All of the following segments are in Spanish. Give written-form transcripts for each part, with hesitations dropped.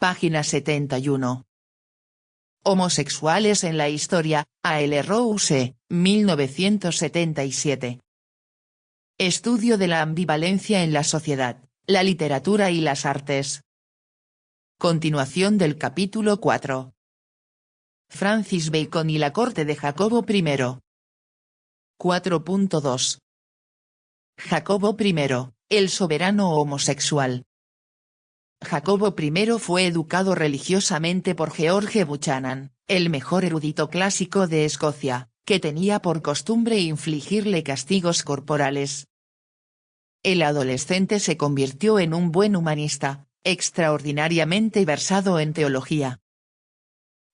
Página 71. Homosexuales en la historia, A. L. Rose, 1977. Estudio de la ambivalencia en la sociedad, la literatura y las artes. Continuación del capítulo 4. Francis Bacon y la corte de Jacobo I. 4.2. Jacobo I, el soberano homosexual. Jacobo I fue educado religiosamente por George Buchanan, el mejor erudito clásico de Escocia, que tenía por costumbre infligirle castigos corporales. El adolescente se convirtió en un buen humanista, extraordinariamente versado en teología.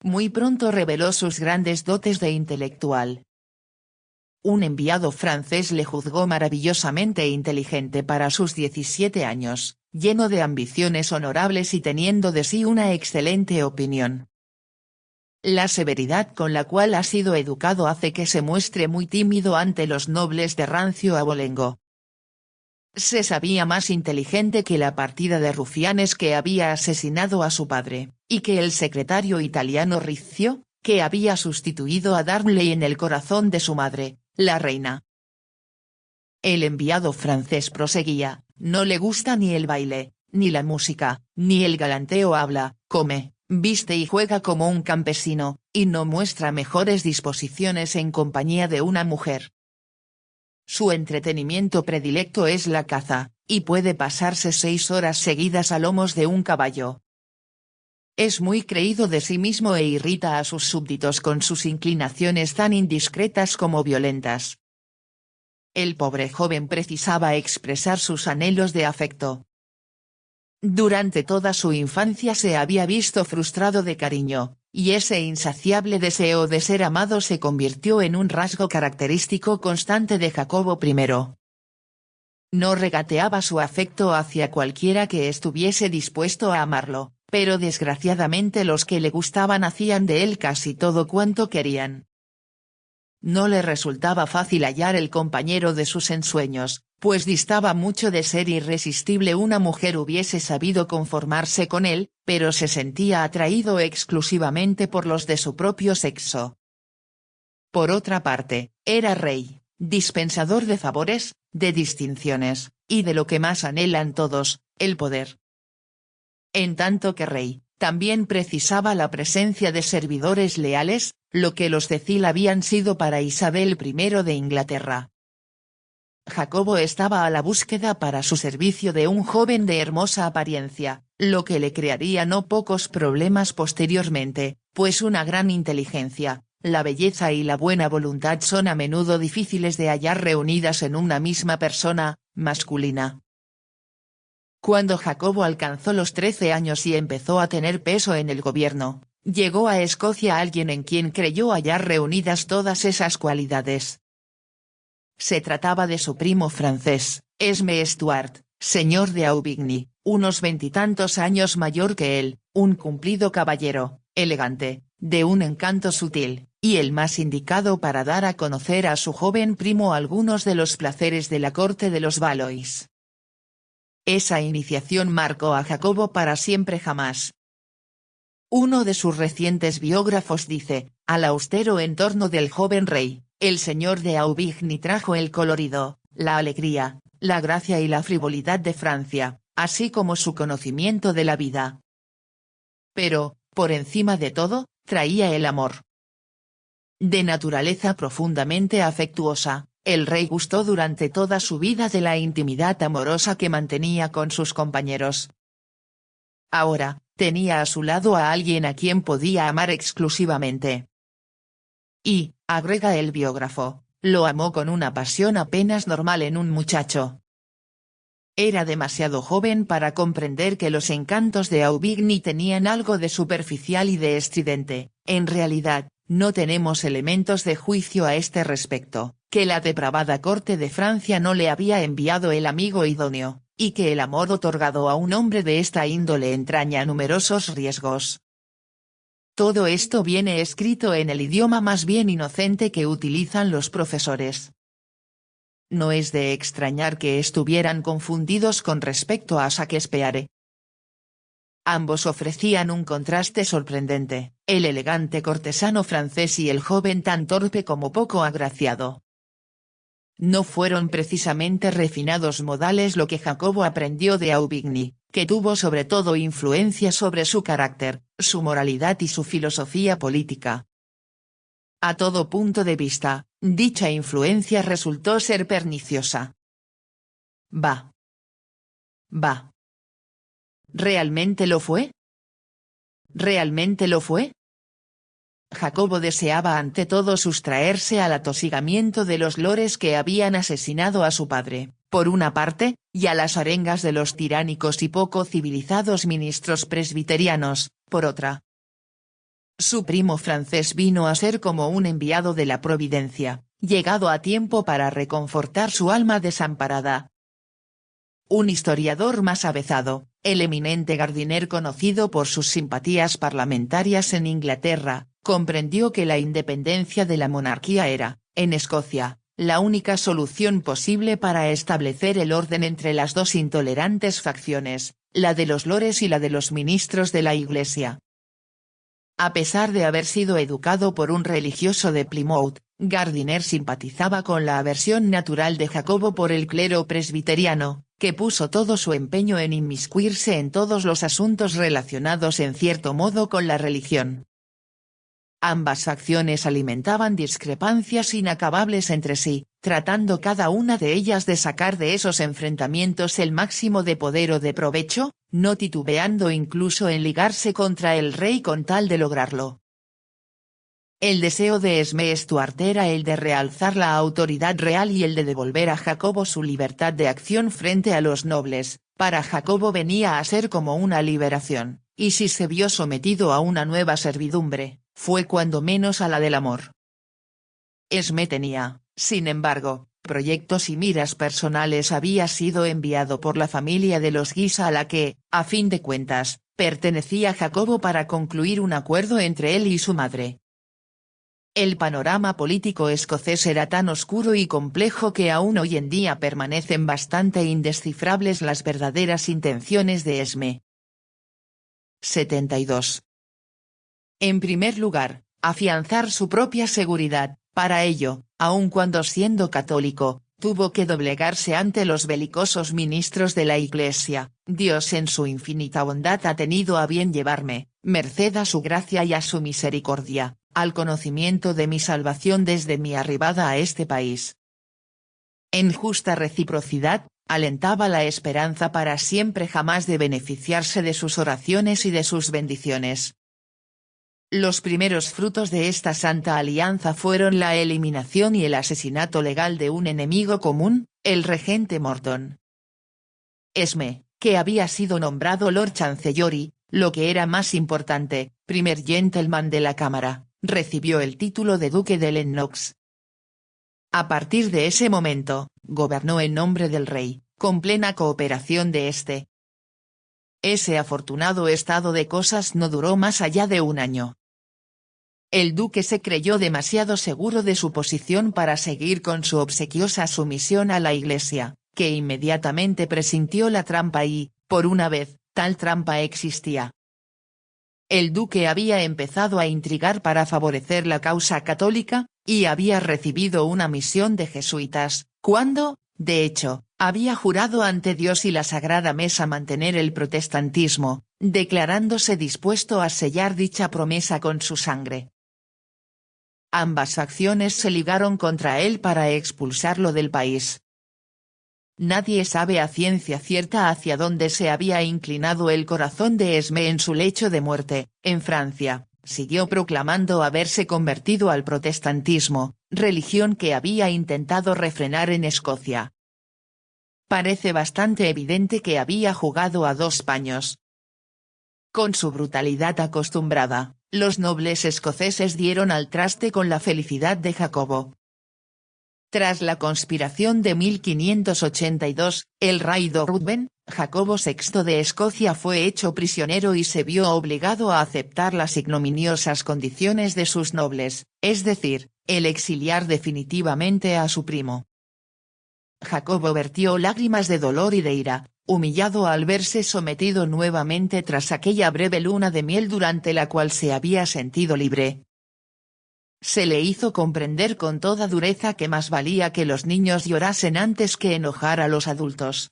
Muy pronto reveló sus grandes dotes de intelectual. Un enviado francés le juzgó maravillosamente inteligente para sus 17 años, lleno de ambiciones honorables y teniendo de sí una excelente opinión. La severidad con la cual ha sido educado hace que se muestre muy tímido ante los nobles de rancio abolengo. Se sabía más inteligente que la partida de rufianes que había asesinado a su padre, y que el secretario italiano Rizzio, que había sustituido a Darnley en el corazón de su madre, la reina. El enviado francés proseguía: no le gusta ni el baile, ni la música, ni el galanteo, habla, come, viste y juega como un campesino, y no muestra mejores disposiciones en compañía de una mujer. Su entretenimiento predilecto es la caza, y puede pasarse 6 horas seguidas a lomos de un caballo. Es muy creído de sí mismo e irrita a sus súbditos con sus inclinaciones tan indiscretas como violentas. El pobre joven precisaba expresar sus anhelos de afecto. Durante toda su infancia se había visto frustrado de cariño, y ese insaciable deseo de ser amado se convirtió en un rasgo característico constante de Jacobo I. No regateaba su afecto hacia cualquiera que estuviese dispuesto a amarlo, pero desgraciadamente los que le gustaban hacían de él casi todo cuanto querían. No le resultaba fácil hallar el compañero de sus ensueños, pues distaba mucho de ser irresistible una mujer hubiese sabido conformarse con él, pero se sentía atraído exclusivamente por los de su propio sexo. Por otra parte, era rey, dispensador de favores, de distinciones, y de lo que más anhelan todos, el poder. En tanto que rey, también precisaba la presencia de servidores leales, lo que los Cecil habían sido para Isabel I de Inglaterra. Jacobo estaba a la búsqueda para su servicio de un joven de hermosa apariencia, lo que le crearía no pocos problemas posteriormente, pues una gran inteligencia, la belleza y la buena voluntad son a menudo difíciles de hallar reunidas en una misma persona, masculina. Cuando Jacobo alcanzó los 13 años y empezó a tener peso en el gobierno, llegó a Escocia alguien en quien creyó hallar reunidas todas esas cualidades. Se trataba de su primo francés, Esme Stuart, señor de Aubigny, unos 20 y tantos años mayor que él, un cumplido caballero, elegante, de un encanto sutil, y el más indicado para dar a conocer a su joven primo algunos de los placeres de la corte de los Valois. Esa iniciación marcó a Jacobo para siempre jamás. Uno de sus recientes biógrafos dice: al austero entorno del joven rey, el señor de Aubigny trajo el colorido, la alegría, la gracia y la frivolidad de Francia, así como su conocimiento de la vida. Pero, por encima de todo, traía el amor. De naturaleza profundamente afectuosa, el rey gustó durante toda su vida de la intimidad amorosa que mantenía con sus compañeros. Ahora, tenía a su lado a alguien a quien podía amar exclusivamente. Y, agrega el biógrafo, lo amó con una pasión apenas normal en un muchacho. Era demasiado joven para comprender que los encantos de Aubigny tenían algo de superficial y de estridente. En realidad, no tenemos elementos de juicio a este respecto, que la depravada corte de Francia no le había enviado el amigo idóneo, y que el amor otorgado a un hombre de esta índole entraña numerosos riesgos. Todo esto viene escrito en el idioma más bien inocente que utilizan los profesores. No es de extrañar que estuvieran confundidos con respecto a Shakespeare. Ambos ofrecían un contraste sorprendente, el elegante cortesano francés y el joven tan torpe como poco agraciado. No fueron precisamente refinados modales lo que Jacobo aprendió de Aubigny, que tuvo sobre todo influencia sobre su carácter, su moralidad y su filosofía política. A todo punto de vista, dicha influencia resultó ser perniciosa. Bah. ¿Realmente lo fue? ¿Realmente lo fue? Jacobo deseaba ante todo sustraerse al atosigamiento de los lores que habían asesinado a su padre, por una parte, y a las arengas de los tiránicos y poco civilizados ministros presbiterianos, por otra. Su primo francés vino a ser como un enviado de la providencia, llegado a tiempo para reconfortar su alma desamparada. Un historiador más avezado, el eminente Gardiner conocido por sus simpatías parlamentarias en Inglaterra, comprendió que la independencia de la monarquía era, en Escocia, la única solución posible para establecer el orden entre las dos intolerantes facciones, la de los lores y la de los ministros de la Iglesia. A pesar de haber sido educado por un religioso de Plymouth, Gardiner simpatizaba con la aversión natural de Jacobo por el clero presbiteriano, que puso todo su empeño en inmiscuirse en todos los asuntos relacionados en cierto modo con la religión. Ambas facciones alimentaban discrepancias inacabables entre sí, tratando cada una de ellas de sacar de esos enfrentamientos el máximo de poder o de provecho, no titubeando incluso en ligarse contra el rey con tal de lograrlo. El deseo de Esme Stuart era el de realzar la autoridad real y el de devolver a Jacobo su libertad de acción frente a los nobles. Para Jacobo venía a ser como una liberación, y si se vio sometido a una nueva servidumbre, fue cuando menos a la del amor. Esme tenía, sin embargo, proyectos y miras personales. Había sido enviado por la familia de los Guisa a la que, a fin de cuentas, pertenecía Jacobo para concluir un acuerdo entre él y su madre. El panorama político escocés era tan oscuro y complejo que aún hoy en día permanecen bastante indescifrables las verdaderas intenciones de Esme. 72. En primer lugar, afianzar su propia seguridad. Para ello, aun cuando siendo católico, tuvo que doblegarse ante los belicosos ministros de la Iglesia. Dios en su infinita bondad ha tenido a bien llevarme, merced a su gracia y a su misericordia, al conocimiento de mi salvación desde mi arribada a este país. En justa reciprocidad, alentaba la esperanza para siempre jamás de beneficiarse de sus oraciones y de sus bendiciones. Los primeros frutos de esta santa alianza fueron la eliminación y el asesinato legal de un enemigo común, el regente Morton. Esme, que había sido nombrado Lord Chancellory, lo que era más importante, primer gentleman de la Cámara, recibió el título de duque de Lennox. A partir de ese momento, gobernó en nombre del rey, con plena cooperación de éste. Ese afortunado estado de cosas no duró más allá de un año. El duque se creyó demasiado seguro de su posición para seguir con su obsequiosa sumisión a la Iglesia, que inmediatamente presintió la trampa y, por una vez, tal trampa existía. El duque había empezado a intrigar para favorecer la causa católica, y había recibido una misión de jesuitas, cuando, de hecho, había jurado ante Dios y la Sagrada Mesa mantener el protestantismo, declarándose dispuesto a sellar dicha promesa con su sangre. Ambas facciones se ligaron contra él para expulsarlo del país. Nadie sabe a ciencia cierta hacia dónde se había inclinado el corazón de Esme en su lecho de muerte. En Francia, siguió proclamando haberse convertido al protestantismo, religión que había intentado refrenar en Escocia. Parece bastante evidente que había jugado a dos paños. Con su brutalidad acostumbrada, los nobles escoceses dieron al traste con la felicidad de Jacobo. Tras la conspiración de 1582, el rey de Ruthven, Jacobo VI de Escocia fue hecho prisionero y se vio obligado a aceptar las ignominiosas condiciones de sus nobles, es decir, el exiliar definitivamente a su primo. Jacobo vertió lágrimas de dolor y de ira, humillado al verse sometido nuevamente tras aquella breve luna de miel durante la cual se había sentido libre. Se le hizo comprender con toda dureza que más valía que los niños llorasen antes que enojar a los adultos.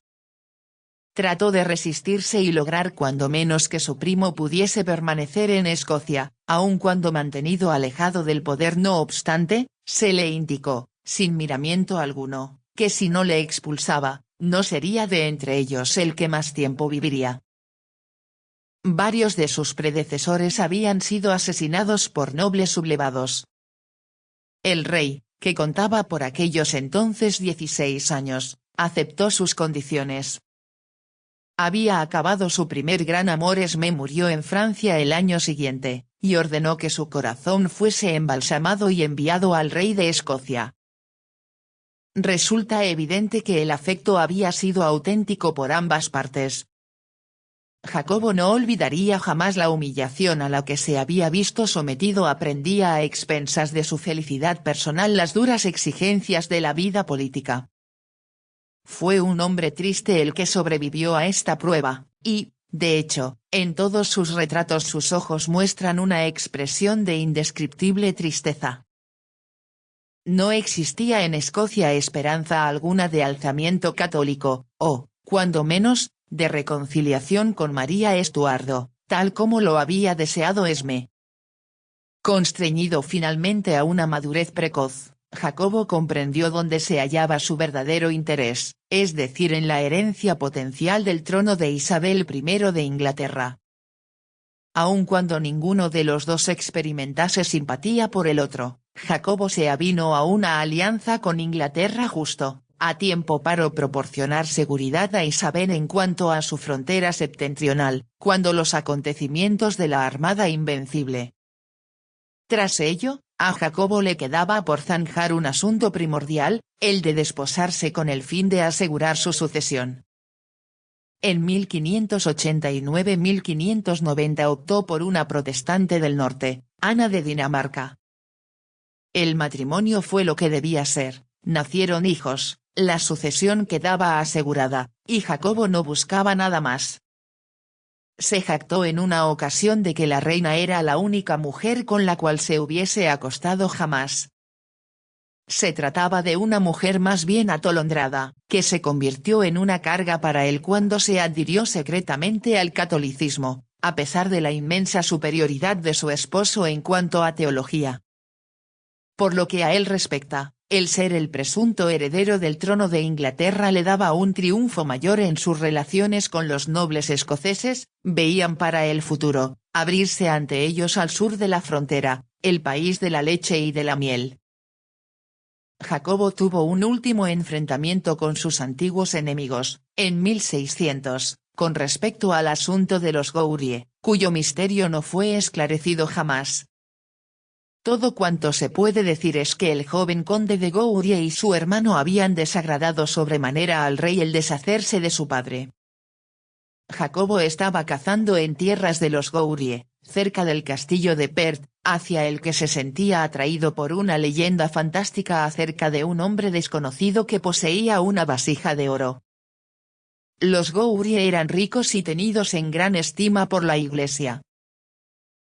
Trató de resistirse y lograr cuando menos que su primo pudiese permanecer en Escocia, aun cuando mantenido alejado del poder. No obstante, se le indicó, sin miramiento alguno, que si no le expulsaba, no sería de entre ellos el que más tiempo viviría. Varios de sus predecesores habían sido asesinados por nobles sublevados. El rey, que contaba por aquellos entonces 16 años, aceptó sus condiciones. Había acabado su primer gran amor. Esmé murió en Francia el año siguiente, y ordenó que su corazón fuese embalsamado y enviado al rey de Escocia. Resulta evidente que el afecto había sido auténtico por ambas partes. Jacobo no olvidaría jamás la humillación a la que se había visto sometido. Aprendía a expensas de su felicidad personal las duras exigencias de la vida política. Fue un hombre triste el que sobrevivió a esta prueba, y, de hecho, en todos sus retratos sus ojos muestran una expresión de indescriptible tristeza. No existía en Escocia esperanza alguna de alzamiento católico, o, cuando menos, de reconciliación con María Estuardo, tal como lo había deseado Esmé. Constreñido finalmente a una madurez precoz, Jacobo comprendió dónde se hallaba su verdadero interés, es decir, en la herencia potencial del trono de Isabel I de Inglaterra. Aun cuando ninguno de los dos experimentase simpatía por el otro, Jacobo se avino a una alianza con Inglaterra justo a tiempo para proporcionar seguridad a Isabel en cuanto a su frontera septentrional, cuando los acontecimientos de la Armada Invencible. Tras ello, a Jacobo le quedaba por zanjar un asunto primordial, el de desposarse con el fin de asegurar su sucesión. En 1589-1590 optó por una protestante del norte, Ana de Dinamarca. El matrimonio fue lo que debía ser, nacieron hijos, la sucesión quedaba asegurada, y Jacobo no buscaba nada más. Se jactó en una ocasión de que la reina era la única mujer con la cual se hubiese acostado jamás. Se trataba de una mujer más bien atolondrada, que se convirtió en una carga para él cuando se adhirió secretamente al catolicismo, a pesar de la inmensa superioridad de su esposo en cuanto a teología. Por lo que a él respecta, el ser el presunto heredero del trono de Inglaterra le daba un triunfo mayor en sus relaciones con los nobles escoceses. Veían para el futuro, abrirse ante ellos al sur de la frontera, el país de la leche y de la miel. Jacobo tuvo un último enfrentamiento con sus antiguos enemigos, en 1600, con respecto al asunto de los Gourie, cuyo misterio no fue esclarecido jamás. Todo cuanto se puede decir es que el joven conde de Gourie y su hermano habían desagradado sobremanera al rey el deshacerse de su padre. Jacobo estaba cazando en tierras de los Gourie, cerca del castillo de Perth, hacia el que se sentía atraído por una leyenda fantástica acerca de un hombre desconocido que poseía una vasija de oro. Los Gourie eran ricos y tenidos en gran estima por la iglesia.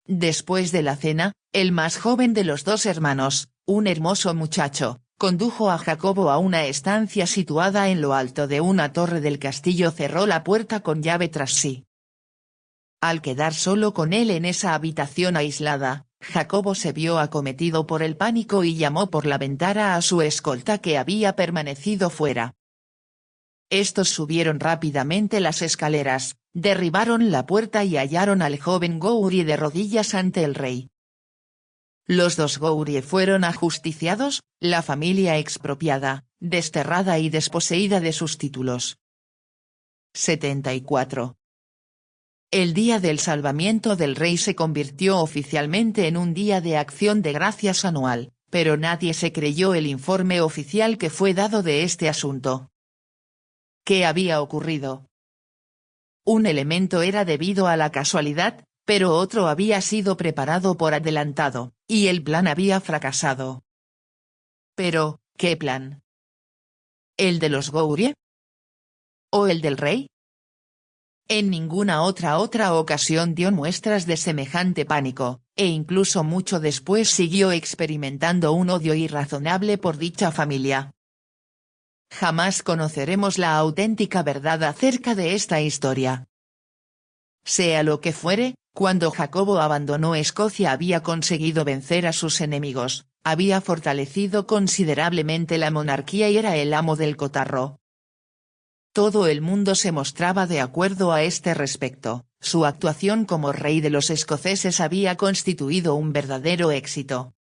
Después de la cena, el más joven de los dos hermanos, un hermoso muchacho, condujo a Jacobo a una estancia situada en lo alto de una torre del castillo. Cerró la puerta con llave tras sí. Al quedar solo con él en esa habitación aislada, Jacobo se vio acometido por el pánico y llamó por la ventana a su escolta que había permanecido fuera. Estos subieron rápidamente las escaleras, derribaron la puerta y hallaron al joven Gourie de rodillas ante el rey. Los dos Gourie fueron ajusticiados, la familia expropiada, desterrada y desposeída de sus títulos. 74. El día del salvamiento del rey se convirtió oficialmente en un día de acción de gracias anual, pero nadie se creyó el informe oficial que fue dado de este asunto. ¿Qué había ocurrido? Un elemento era debido a la casualidad, pero otro había sido preparado por adelantado, y el plan había fracasado. Pero, ¿qué plan? ¿El de los Goryeo? ¿O el del rey? En ninguna otra ocasión dio muestras de semejante pánico, e incluso mucho después siguió experimentando un odio irrazonable por dicha familia. Jamás conoceremos la auténtica verdad acerca de esta historia. Sea lo que fuere, cuando Jacobo abandonó Escocia había conseguido vencer a sus enemigos, había fortalecido considerablemente la monarquía y era el amo del cotarro. Todo el mundo se mostraba de acuerdo a este respecto, su actuación como rey de los escoceses había constituido un verdadero éxito.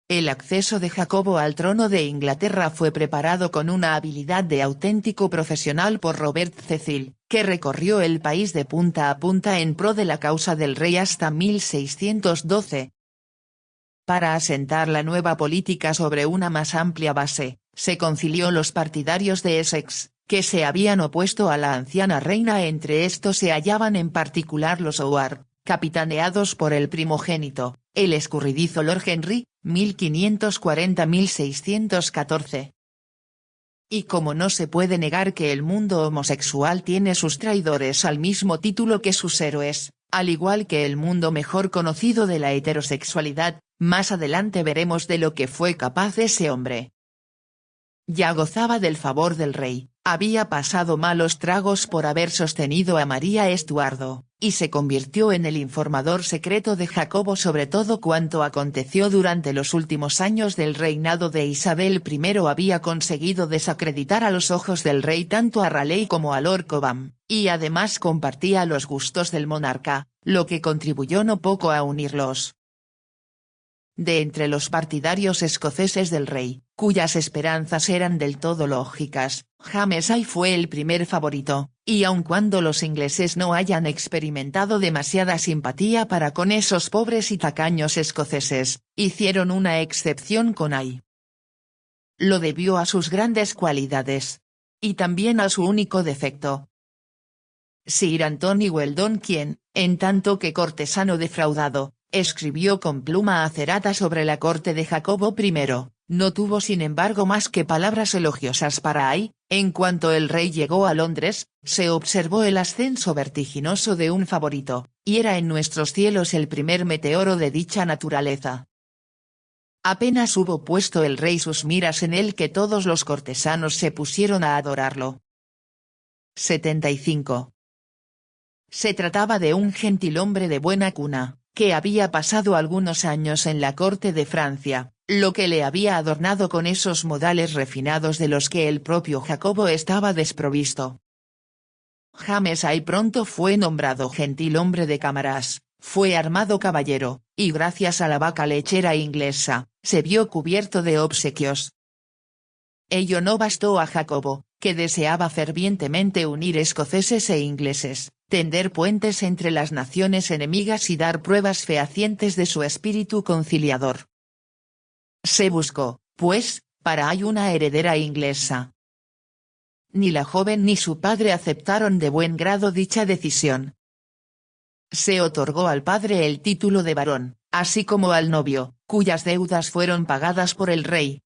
El acceso de Jacobo al trono de Inglaterra fue preparado con una habilidad de auténtico profesional por Robert Cecil, que recorrió el país de punta a punta en pro de la causa del rey hasta 1612. Para asentar la nueva política sobre una más amplia base, se concilió los partidarios de Essex, que se habían opuesto a la anciana reina. Entre estos se hallaban en particular los Howard, capitaneados por el primogénito, el escurridizo Lord Henry, 1540-1614. Y como no se puede negar que el mundo homosexual tiene sus traidores al mismo título que sus héroes, al igual que el mundo mejor conocido de la heterosexualidad, más adelante veremos de lo que fue capaz ese hombre. Ya gozaba del favor del rey, había pasado malos tragos por haber sostenido a María Estuardo, y se convirtió en el informador secreto de Jacobo sobre todo cuanto aconteció durante los últimos años del reinado de Isabel I. Había conseguido desacreditar a los ojos del rey tanto a Raleigh como a Lord Cobham, y además compartía los gustos del monarca, lo que contribuyó no poco a unirlos. De entre los partidarios escoceses del rey, cuyas esperanzas eran del todo lógicas, James I fue el primer favorito, y aun cuando los ingleses no hayan experimentado demasiada simpatía para con esos pobres y tacaños escoceses, hicieron una excepción con Ay. Lo debió a sus grandes cualidades. Y también a su único defecto. Sir Anthony Weldon, quien, en tanto que cortesano defraudado, escribió con pluma acerada sobre la corte de Jacobo I, no tuvo sin embargo más que palabras elogiosas para Ay. En cuanto el rey llegó a Londres, se observó el ascenso vertiginoso de un favorito, y era en nuestros cielos el primer meteoro de dicha naturaleza. Apenas hubo puesto el rey sus miras en él que todos los cortesanos se pusieron a adorarlo. 75. Se trataba de un gentilhombre de buena cuna, que había pasado algunos años en la corte de Francia, lo que le había adornado con esos modales refinados de los que el propio Jacobo estaba desprovisto. James I pronto fue nombrado gentilhombre de cámaras, fue armado caballero, y gracias a la vaca lechera inglesa, se vio cubierto de obsequios. Ello no bastó a Jacobo, que deseaba fervientemente unir escoceses e ingleses, tender puentes entre las naciones enemigas y dar pruebas fehacientes de su espíritu conciliador. Se buscó, pues, para Ay una heredera inglesa. Ni la joven ni su padre aceptaron de buen grado dicha decisión. Se otorgó al padre el título de barón, así como al novio, cuyas deudas fueron pagadas por el rey.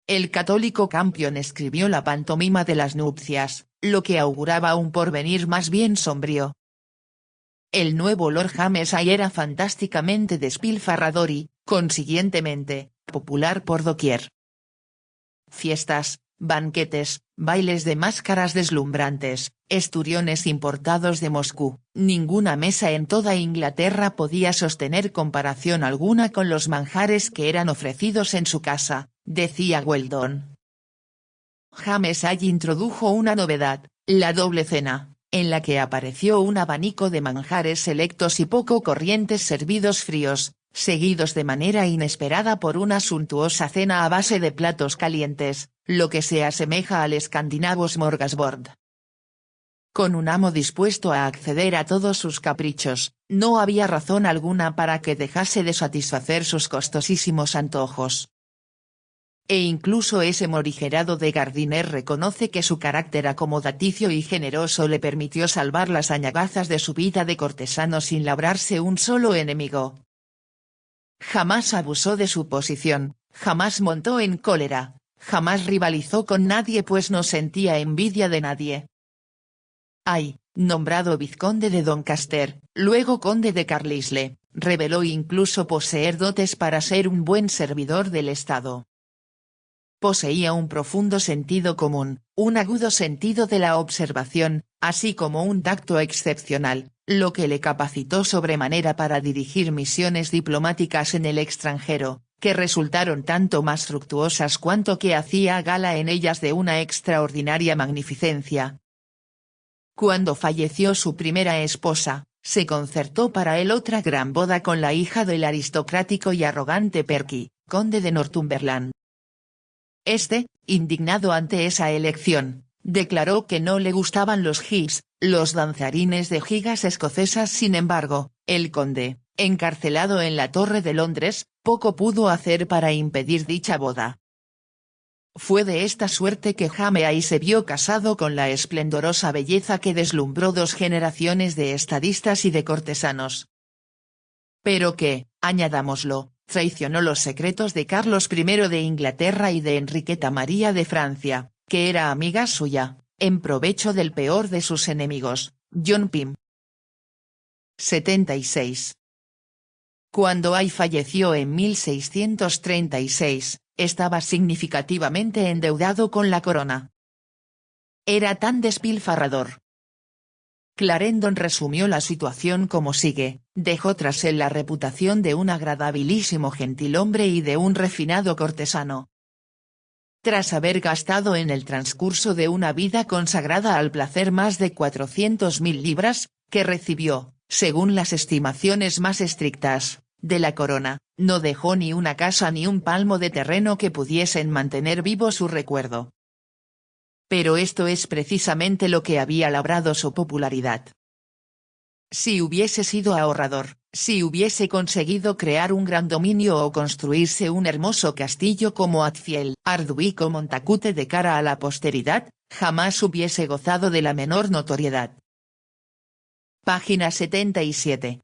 El católico Campion escribió la pantomima de las nupcias, lo que auguraba un porvenir más bien sombrío. El nuevo Lord James I era fantásticamente despilfarrador y, consiguientemente, popular por doquier. Fiestas, banquetes, bailes de máscaras deslumbrantes, esturiones importados de Moscú, ninguna mesa en toda Inglaterra podía sostener comparación alguna con los manjares que eran ofrecidos en su casa, decía Weldon. James I introdujo una novedad, la doble cena, en la que apareció un abanico de manjares selectos y poco corrientes servidos fríos, seguidos de manera inesperada por una suntuosa cena a base de platos calientes, lo que se asemeja al escandinavo smorgasbord. Con un amo dispuesto a acceder a todos sus caprichos, no había razón alguna para que dejase de satisfacer sus costosísimos antojos. E incluso ese morigerado de Gardiner reconoce que su carácter acomodaticio y generoso le permitió salvar las añagazas de su vida de cortesano sin labrarse un solo enemigo. Jamás abusó de su posición, jamás montó en cólera, jamás rivalizó con nadie pues no sentía envidia de nadie. Ay, nombrado vizconde de Doncaster, luego conde de Carlisle, reveló incluso poseer dotes para ser un buen servidor del Estado. Poseía un profundo sentido común, un agudo sentido de la observación, así como un tacto excepcional, lo que le capacitó sobremanera para dirigir misiones diplomáticas en el extranjero, que resultaron tanto más fructuosas cuanto que hacía gala en ellas de una extraordinaria magnificencia. Cuando falleció su primera esposa, se concertó para él otra gran boda con la hija del aristocrático y arrogante Percy, conde de Northumberland. Este, indignado ante esa elección, declaró que no le gustaban los gigs, los danzarines de gigas escocesas. Sin embargo, el conde, encarcelado en la Torre de Londres, poco pudo hacer para impedir dicha boda. Fue de esta suerte que Jaime se vio casado con la esplendorosa belleza que deslumbró dos generaciones de estadistas y de cortesanos. Pero que, añadámoslo, traicionó los secretos de Carlos I de Inglaterra y de Enriqueta María de Francia, que era amiga suya, en provecho del peor de sus enemigos, John Pym. 76. Cuando Ay falleció en 1636, estaba significativamente endeudado con la corona. Era tan despilfarrador. Clarendon resumió la situación como sigue: dejó tras él la reputación de un agradabilísimo gentilhombre y de un refinado cortesano. Tras haber gastado en el transcurso de una vida consagrada al placer más de 400.000 libras, que recibió, según las estimaciones más estrictas, de la corona, no dejó ni una casa ni un palmo de terreno que pudiesen mantener vivo su recuerdo. Pero esto es precisamente lo que había labrado su popularidad. Si hubiese sido ahorrador, si hubiese conseguido crear un gran dominio o construirse un hermoso castillo como Hatfield, Ardwick o Montacute de cara a la posteridad, jamás hubiese gozado de la menor notoriedad. Página 77.